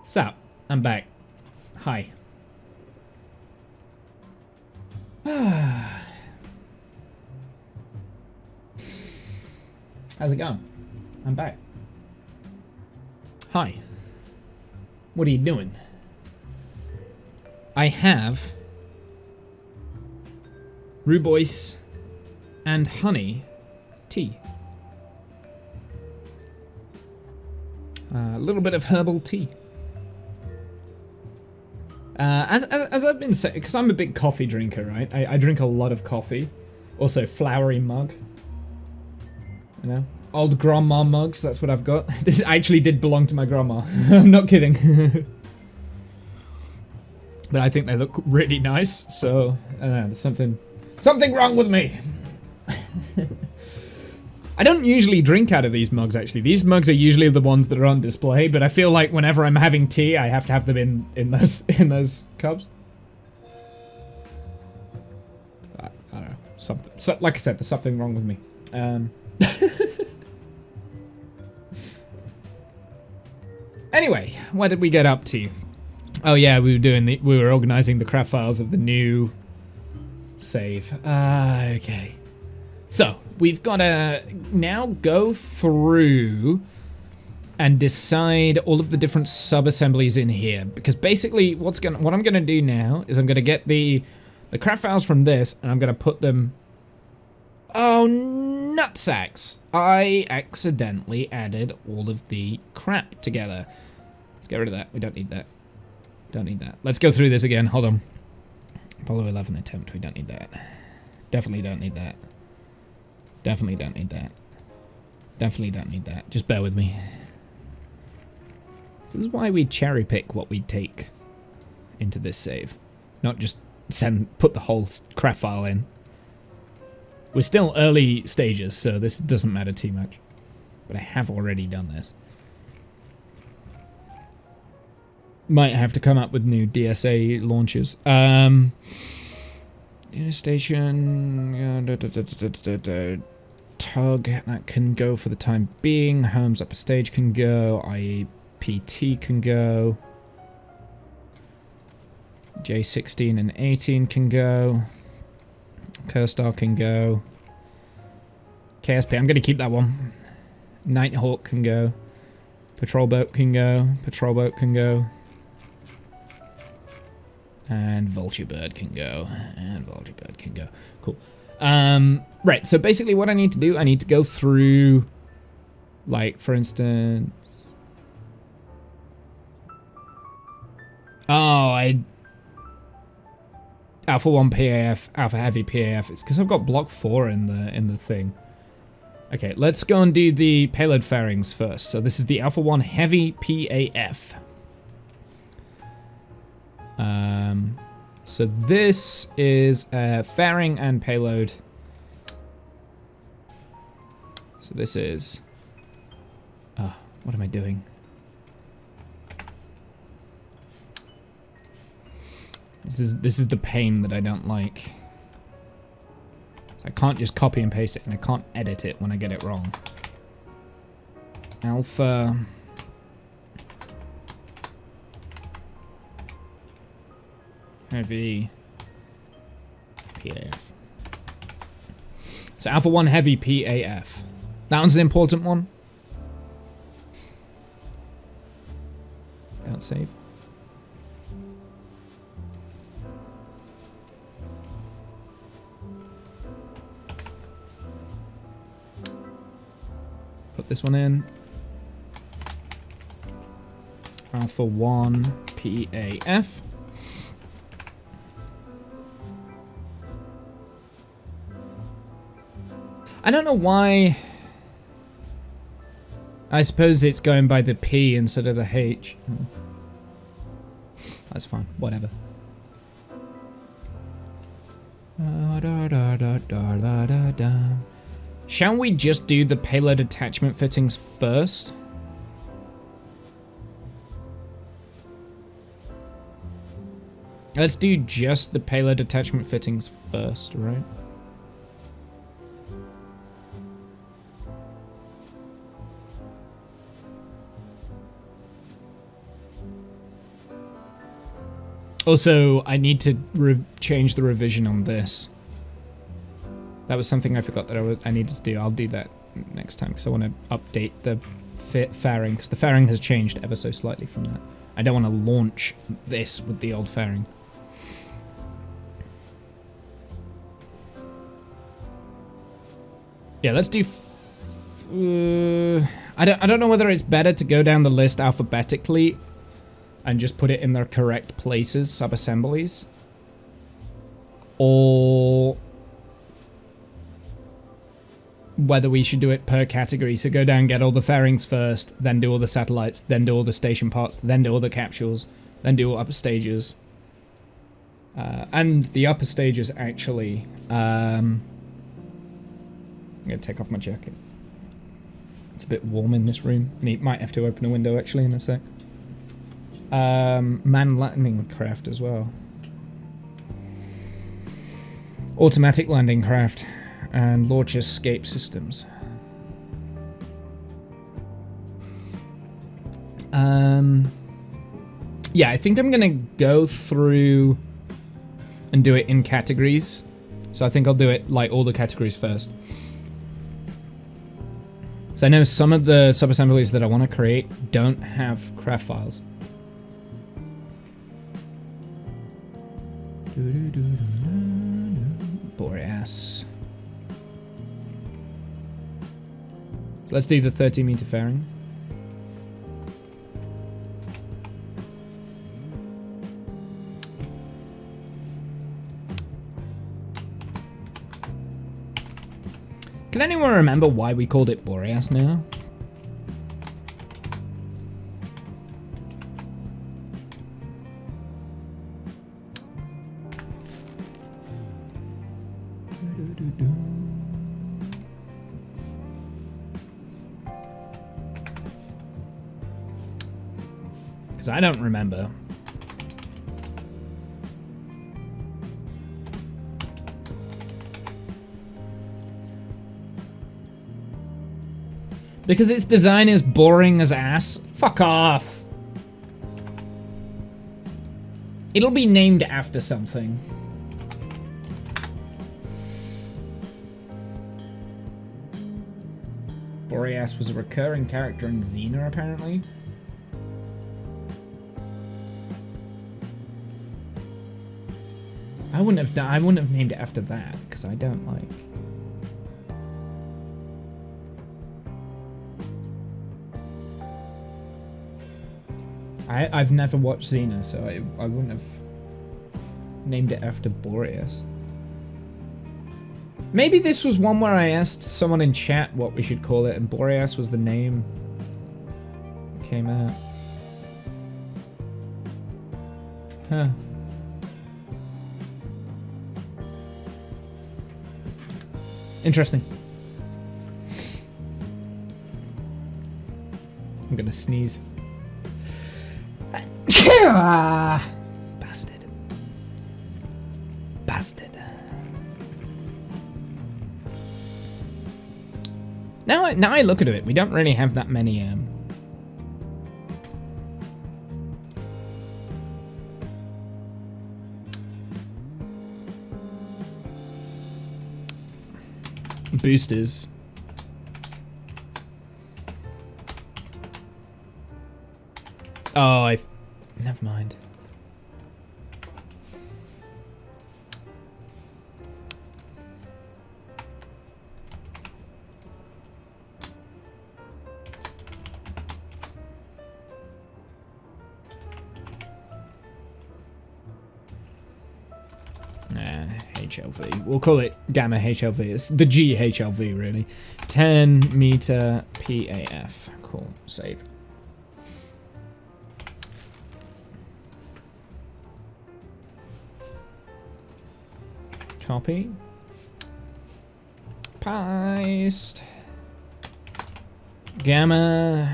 Sup? I'm back. Hi. How's it going? I'm back. Hi. What are you doing? I have rhubarb and honey tea. A little bit of herbal tea. As I've been saying, because I'm a big coffee drinker, right? I drink a lot of coffee. Also, flowery mug. You know? Old grandma mugs, that's what I've got. This actually did belong to my grandma. I'm not kidding. But I think they look really nice, so there's something wrong with me. I don't usually drink out of these mugs, actually. These mugs are usually the ones that are on display, but I feel like whenever I'm having tea, I have to have them in those cups. I don't know. Like I said, there's something wrong with me. Anyway, what did we get up to? Oh yeah, we were organizing the craft files of the new save. Okay. So, we've got to now go through and decide all of the different sub-assemblies in here. Because basically, what I'm going to do now is I'm going to get the craft files from this, and I'm going to put them... Oh, nutsacks! I accidentally added all of the crap together. Let's get rid of that. We don't need that. Don't need that. Let's go through this again. Hold on. Apollo 11 attempt. We don't need that. Definitely don't need that. Definitely don't need that. Definitely don't need that. Just bear with me. This is why we cherry pick what we take into this save. Not just put the whole craft file in. We're still early stages, so this doesn't matter too much. But I have already done this. Might have to come up with new DSA launches. Station... Tug, that can go for the time being. Homes Upper Stage can go. IEPT can go. J16 and 18 can go. Curstar can go. KSP, I'm going to keep that one. Nighthawk can go. Patrol Boat can go. Patrol Boat can go. And Vulture Bird can go. And Vulture Bird can go. Cool. Right, so basically what I need to do, I need to go through, like, for instance... Oh, Alpha 1 PAF, Alpha Heavy PAF. It's because I've got Block 4 in the thing. Okay, let's go and do the payload fairings first. So this is the Alpha 1 Heavy PAF. So this is fairing and payload. So this is... what am I doing? This is the pain that I don't like. So I can't just copy and paste it, and I can't edit it when I get it wrong. Alpha... Heavy PAF. So Alpha 1 Heavy PAF. That one's an important one. Don't save. Put this one in. Alpha 1 PAF. I don't know why. I suppose it's going by the P instead of the H. That's fine, whatever. Shall we just do the payload attachment fittings first? Let's do just the payload attachment fittings first, right? Also, I need to change the revision on this. That was something I forgot that I needed to do. I'll do that next time because I want to update the fairing, because the fairing has changed ever so slightly from that. I don't want to launch this with the old fairing. Yeah, let's do... I don't know whether it's better to go down the list alphabetically and just put it in their correct places, sub-assemblies, or whether we should do it per category. So go down, get all the fairings first, then do all the satellites, then do all the station parts, then do all the capsules, then do all upper stages. And the upper stages actually... I'm going to take off my jacket. It's a bit warm in this room. I might have to open a window actually in a sec. Manned landing craft as well. Automatic landing craft. And launch escape systems. Yeah, I think I'm gonna go through and do it in categories. So I think I'll do it like all the categories first. So I know some of the sub-assemblies that I want to create don't have craft files. Boreas. So let's do the 30-meter fairing. Can anyone remember why we called it Boreas now? Because I don't remember. Because its design is boring as ass? Fuck off. It'll be named after something. Boreas was a recurring character in Xena, apparently. I wouldn't have named it after that, because I don't like... I've never watched Xena, so I wouldn't have named it after Boreas. Maybe this was one where I asked someone in chat what we should call it, and Boreas was the name that came out. Huh. Interesting. I'm gonna sneeze. Bastard. Bastard. Now I look at it, we don't really have that many boosters. Oh, never mind. HLV. We'll call it Gamma HLV. It's the G HLV, really. 10 meter PAF. Cool. Save. Copy. Paste. Gamma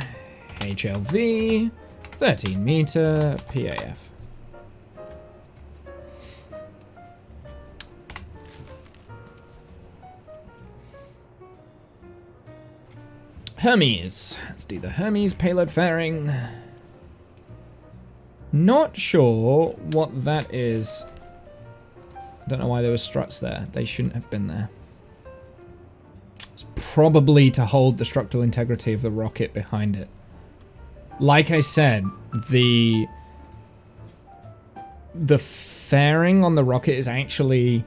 HLV. 13 meter PAF. Hermes. Let's do the Hermes payload fairing. Not sure what that is. I don't know why there were struts there. They shouldn't have been there. It's probably to hold the structural integrity of the rocket behind it. Like I said, the fairing on the rocket is actually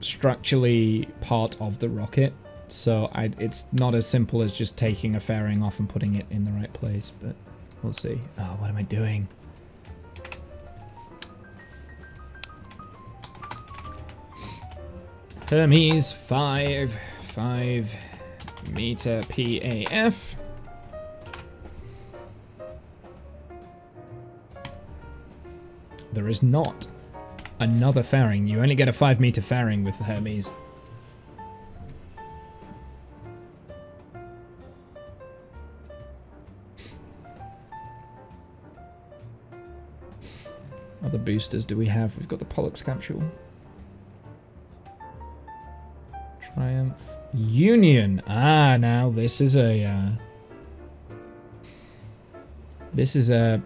structurally part of the rocket. So it's not as simple as just taking a fairing off and putting it in the right place, but we'll see. Oh, what am I doing? Hermes 5 meter PAF. There is not another fairing. You only get a 5 meter fairing with the Hermes. Other boosters do we have? We've got the Pollux capsule. Triumph. Union. Ah, now this is a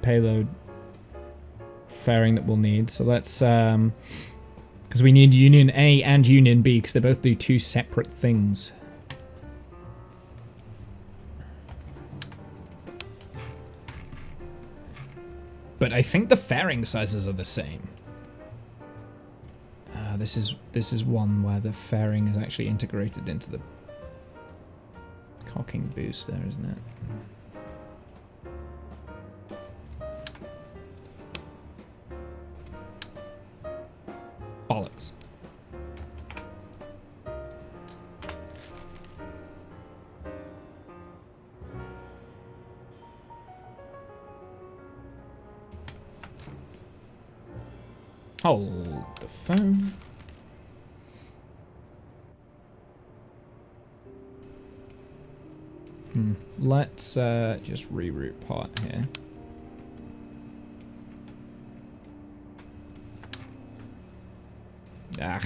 payload fairing that we'll need. So let's because we need Union A and Union B because they both do 2 separate things. But I think the fairing sizes are the same. This is one where the fairing is actually integrated into the cocking booster, isn't it? Bollocks. Hold the phone. Let's just reroute part here. Ah.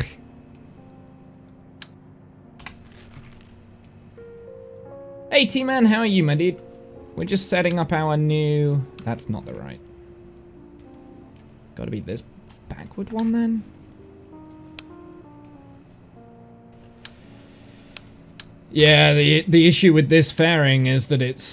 Hey T-Man, how are you, my dude? We're just setting up our new... That's not the right. Gotta be this backward one then? Yeah, the issue with this fairing is that it's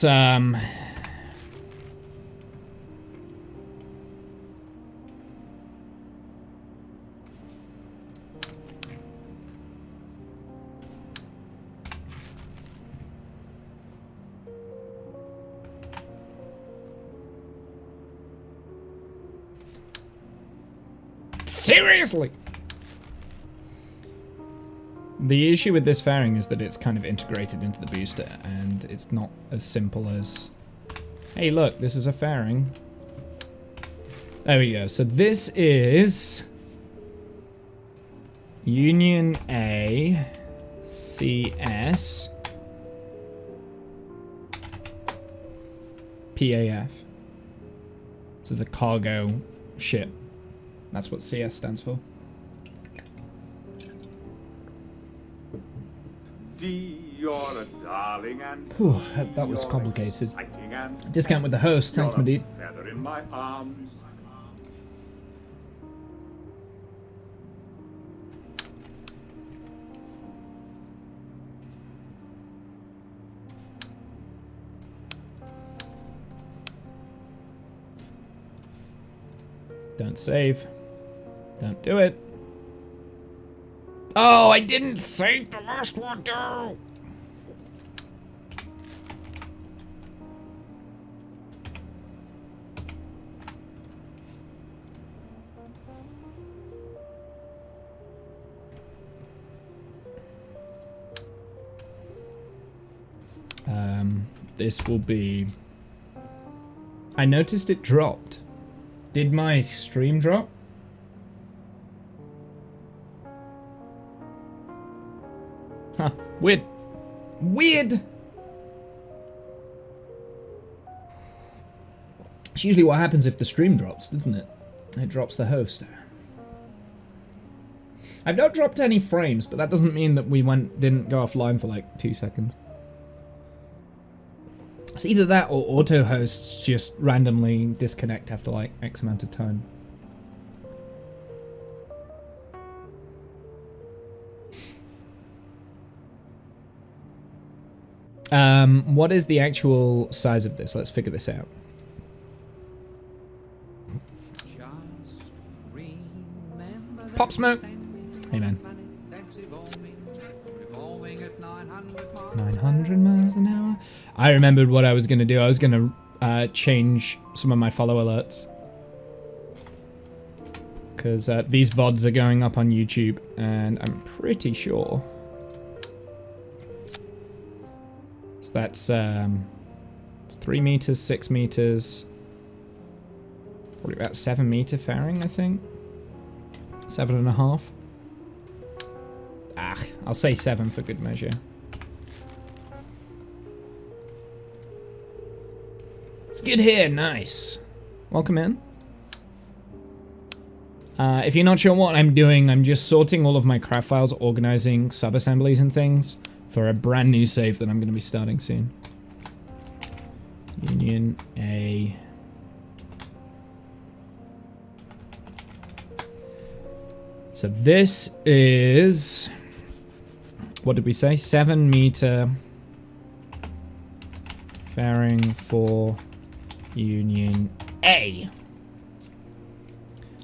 seriously. The issue with this fairing is that it's kind of integrated into the booster, and it's not as simple as, hey look, this is a fairing. There we go. So this is Union A, CS, PAF. So the cargo ship. That's what CS stands for. You're a darling and Whew, that was complicated. Discount with the host. Thanks, my dude. feather in my arms. Don't save. Don't do it. Oh, I didn't save the last one, though. This will be... I noticed it dropped. Did my stream drop? Huh, weird. Weird! It's usually what happens if the stream drops, doesn't it? It drops the host. I've not dropped any frames, but that doesn't mean that we didn't go offline for like 2 seconds. It's either that or auto hosts just randomly disconnect after like X amount of time. What is the actual size of this? Let's figure this out. Pop Smoke. Hey man. 900 miles an hour. I remembered what I was going to do. I was going to change some of my follow alerts. Because these VODs are going up on YouTube, and I'm pretty sure. So that's it's 3 meters, 6 meters. Probably about 7 meter fairing, I think. 7.5. I'll say 7 for good measure. It's good here, nice. Welcome in. If you're not sure what I'm doing, I'm just sorting all of my craft files, organizing sub-assemblies and things for a brand new save that I'm going to be starting soon. Union A. So this is, what did we say? 7 meter fairing for Union A.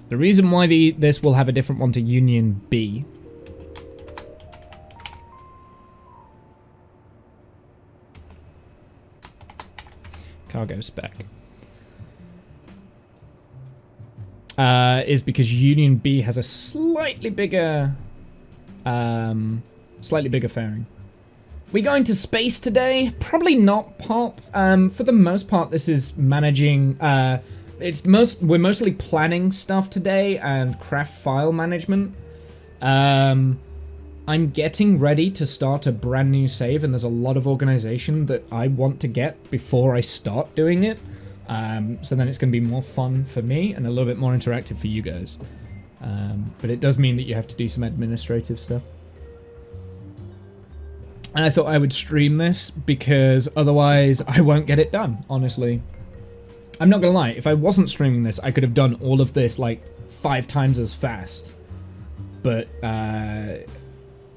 The reason why this will have a different one to Union B cargo spec is because Union B has a slightly bigger fairing. We going to space today? Probably not, Pop. For the most part, this is managing. We're mostly planning stuff today and craft file management. I'm getting ready to start a brand new save, and there's a lot of organization that I want to get before I start doing it. So then it's going to be more fun for me and a little bit more interactive for you guys. But it does mean that you have to do some administrative stuff. And I thought I would stream this because otherwise I won't get it done, honestly. I'm not gonna lie, if I wasn't streaming this, I could have done all of this like 5 times as fast. But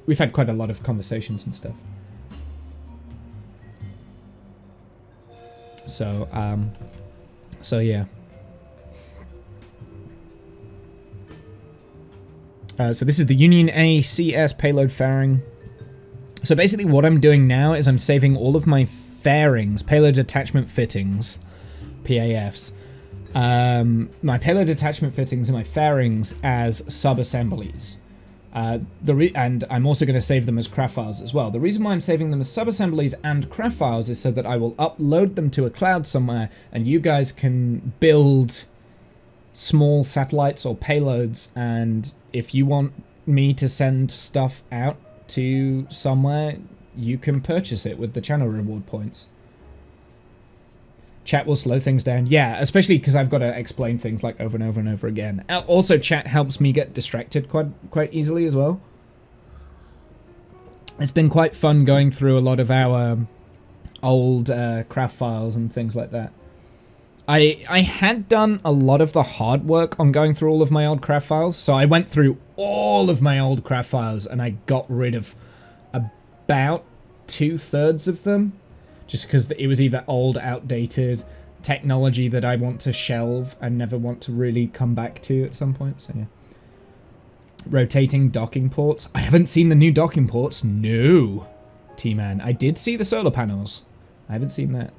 we've had quite a lot of conversations and stuff. So yeah. So this is the Union A CS payload fairing. So basically what I'm doing now is I'm saving all of my fairings, payload attachment fittings, PAFs, my payload attachment fittings and my fairings as sub-assemblies. And I'm also going to save them as craft files as well. The reason why I'm saving them as sub-assemblies and craft files is so that I will upload them to a cloud somewhere and you guys can build small satellites or payloads, and if you want me to send stuff out to somewhere, you can purchase it with the channel reward points. Chat will slow things down. Yeah, especially because I've got to explain things like over and over and over again. Also, chat helps me get distracted quite easily as well. It's been quite fun going through a lot of our old craft files and things like that. I had done a lot of the hard work on going through all of my old craft files, so I went through all of my old craft files and I got rid of about 2/3 of them, just because it was either old, outdated technology that I want to shelve and never want to really come back to at some point. So yeah. Rotating docking ports. I haven't seen the new docking ports. No, T-Man. I did see the solar panels. I haven't seen that.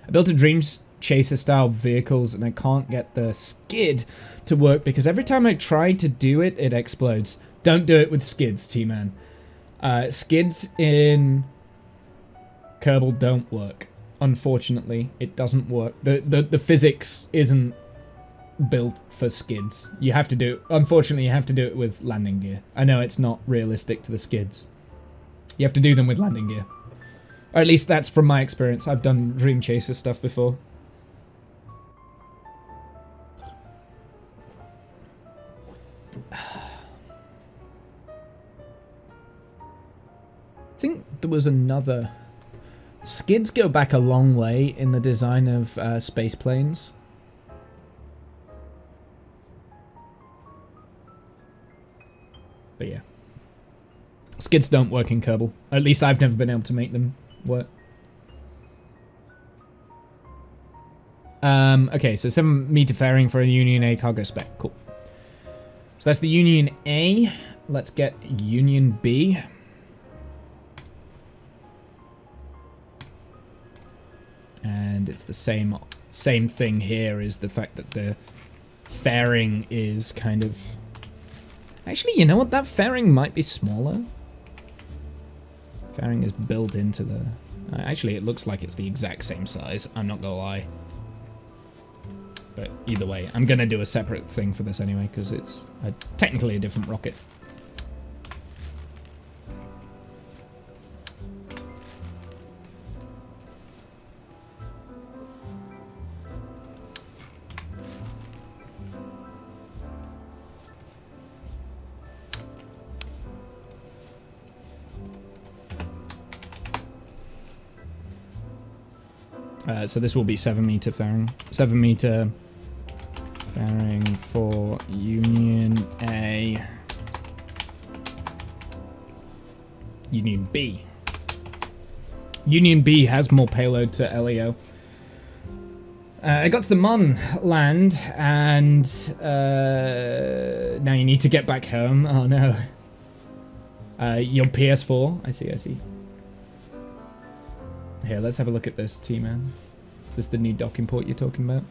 I built a Dream Chaser style vehicles and I can't get the skid to work because every time I try to do it, it explodes. Don't do it with skids, T-Man. Skids in Kerbal don't work. Unfortunately, it doesn't work. The physics isn't built for skids. You have to do it. Unfortunately, you have to do it with landing gear. I know it's not realistic to the skids. You have to do them with landing gear. Or at least that's from my experience. I've done Dream Chaser stuff before. I think there was another Skids go back a long way in the design of space planes. But yeah. Skids don't work in Kerbal. At least I've never been able to make them work. Okay, so 7 meter fairing for a Union A cargo spec. Cool. So that's the Union A. Let's get Union B. And it's the same thing here, is the fact that the fairing is kind of... Actually, you know what? That fairing might be smaller. Fairing is built into the... Actually, it looks like it's the exact same size. I'm not gonna lie. But either way, I'm gonna do a separate thing for this anyway, because it's technically a different rocket. So this will be 7 meter fairing. 7 meter fairing for Union A. Union B. Union B has more payload to LEO. I got to the Mon land, and now you need to get back home. Oh no. Your PS4. I see. Here, let's have a look at this, T-Man. Is this the new docking port you're talking about?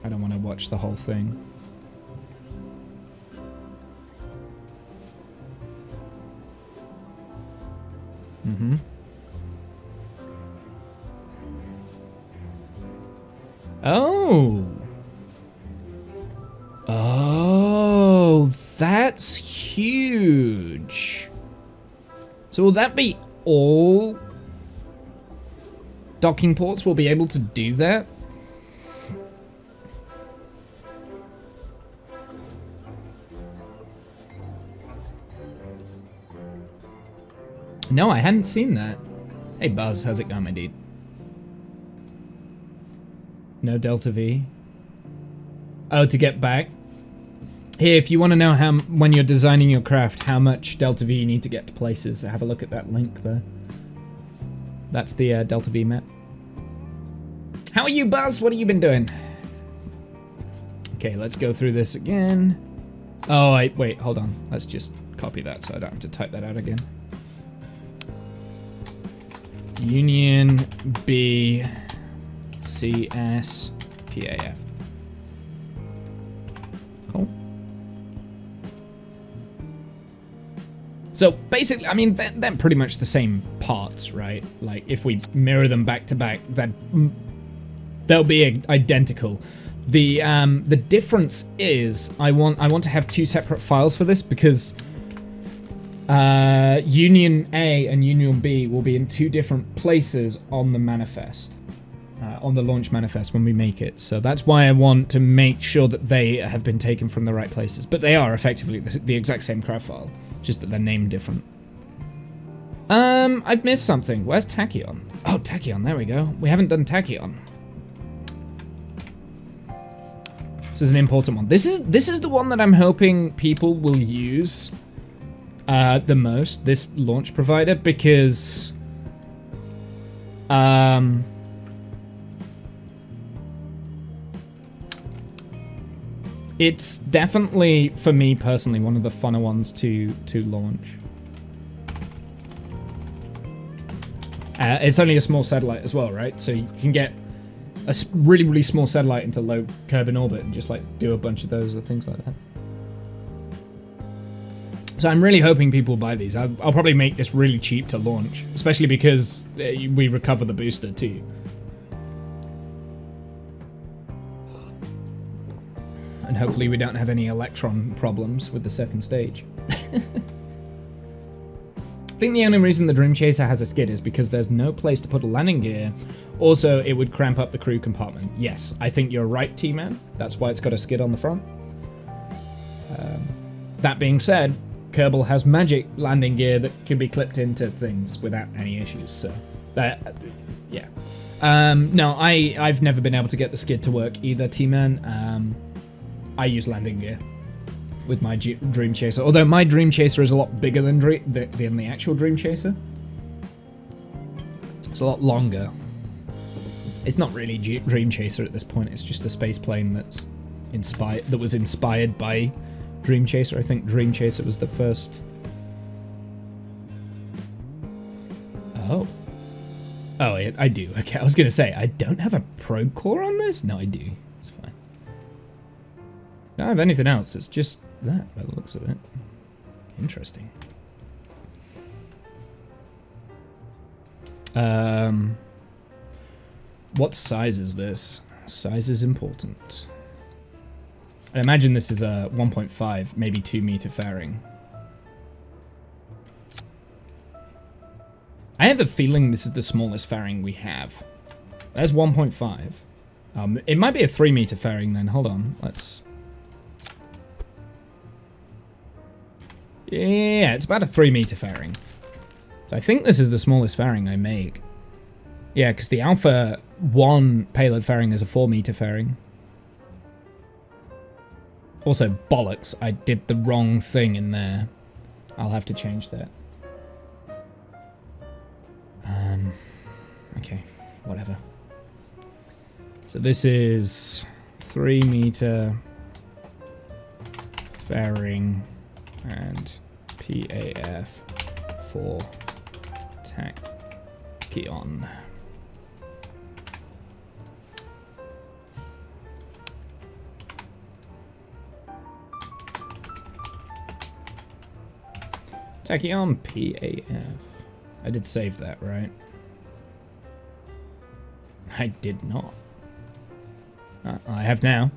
I don't want to watch the whole thing. Mm-hmm. Oh! Oh, that's huge. So will that be all docking ports will be able to do that? No, I hadn't seen that. Hey Buzz, how's it going, my dude? No Delta V. Oh, to get back. Here, if you want to know how, when you're designing your craft, how much Delta V you need to get to places, have a look at that link there. That's the Delta V map. How are you, Buzz? What have you been doing? Okay, let's go through this again. Oh, wait, hold on. Let's just copy that so I don't have to type that out again. Union B CS PAF. Cool. So basically, I mean, they're pretty much the same parts, right? Like if we mirror them back to back, they'll be identical. The difference is I want to have 2 separate files for this because Union A and Union B will be in 2 different places on the manifest, on the launch manifest when we make it. So that's why I want to make sure that they have been taken from the right places. But they are effectively the exact same craft file, just that they're named different. I've missed something. Where's Tachyon? Oh, Tachyon, there we go. We haven't done Tachyon. This is an important one. This is the one that I'm hoping people will use the most, this launch provider, because it's definitely, for me personally, one of the funner ones to launch. It's only a small satellite as well, right? So you can get a really, really small satellite into low Kerbin orbit and just like do a bunch of those or things like that. So I'm really hoping people buy these. I'll probably make this really cheap to launch, especially because we recover the booster too. And hopefully we don't have any electron problems with the second stage. I think the only reason the Dream Chaser has a skid is because there's no place to put a landing gear. Also, it would cramp up the crew compartment. Yes, I think you're right, T-Man. That's why it's got a skid on the front. That being said, Kerbal has magic landing gear that can be clipped into things without any issues. So that, yeah. No, I've never been able to get the skid to work either, T-Man. I use landing gear with my Dream Chaser, although my Dream Chaser is a lot bigger than the actual Dream Chaser. It's a lot longer. It's not really Dream Chaser at this point. It's just a space plane that was inspired by Dream Chaser. I think Dream Chaser was the first. Oh. Oh, I do. Okay, I was gonna say I don't have a probe core on this. No, I do. It's fine. I don't have anything else. It's just that by the looks of it. Interesting. What size is this? Size is important. I imagine this is a 1.5, maybe 2 meter fairing. I have a feeling this is the smallest fairing we have. There's 1.5. It might be a 3 meter fairing then. Hold on. Let's... Yeah, it's about a 3 meter fairing. So I think this is the smallest fairing I make. Yeah, because the Alpha 1 payload fairing is a 4 meter fairing. Also, bollocks, I did the wrong thing in there. I'll have to change that. Okay, whatever. So this is 3 meter fairing and PAF for tachyon. Tachyon PAF. I did save that, right? I did not. I have now.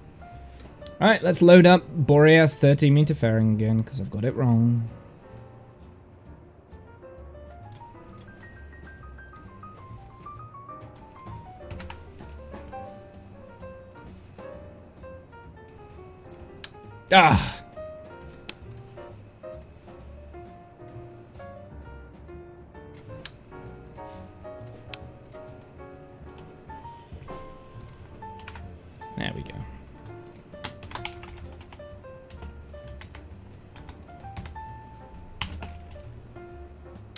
Alright, let's load up Boreas 30 meter fairing again, because I've got it wrong. Ah! There we go.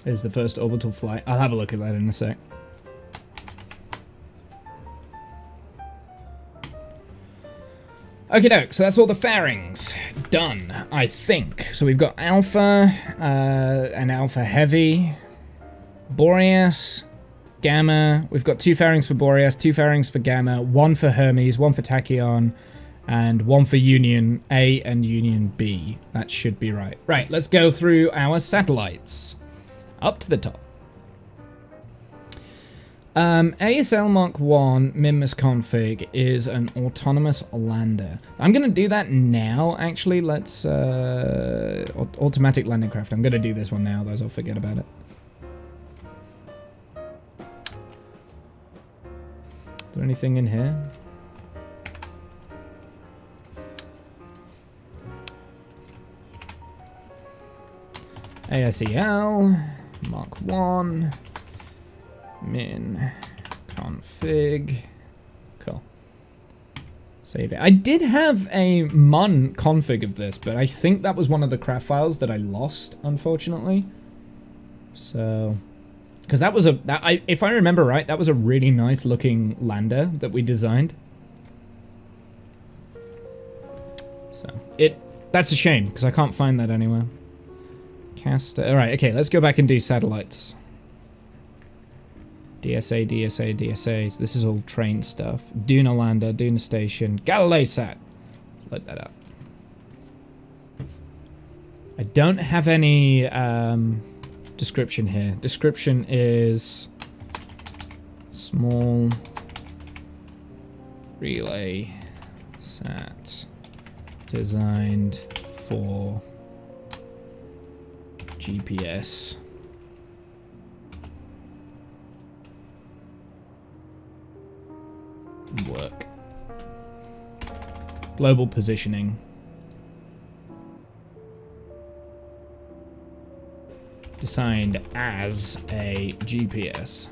Is the first orbital flight. I'll have a look at that in a sec. Okie doke, so that's all the fairings done, I think. So we've got Alpha, and Alpha Heavy, Boreas, Gamma. We've got 2 fairings for Boreas, 2 fairings for Gamma, 1 for Hermes, 1 for Tachyon, and 1 for Union A and Union B. That should be right. Right, let's go through our satellites. Up to the top. ASL Mark 1 Mimus config is an autonomous lander. I'm going to do that now, actually. Let's... automatic landing craft. I'm going to do this one now, otherwise I'll forget about it. Is there anything in here? ASEL Mark 1 min config. Cool. Save it. I did have a mun config of this, but I think that was one of the craft files that I lost, unfortunately. So, because that was if I remember right, that was a really nice looking lander that we designed. So that's a shame because I can't find that anywhere. Caster. All right. Okay. Let's go back and do satellites. DSA, DSA, DSAs. This is all train stuff. Duna lander, Duna station, Galileo sat. Let's load that up. I don't have any description here. Description is small relay sat designed for GPS. Work. Global positioning. assigned as a GPS.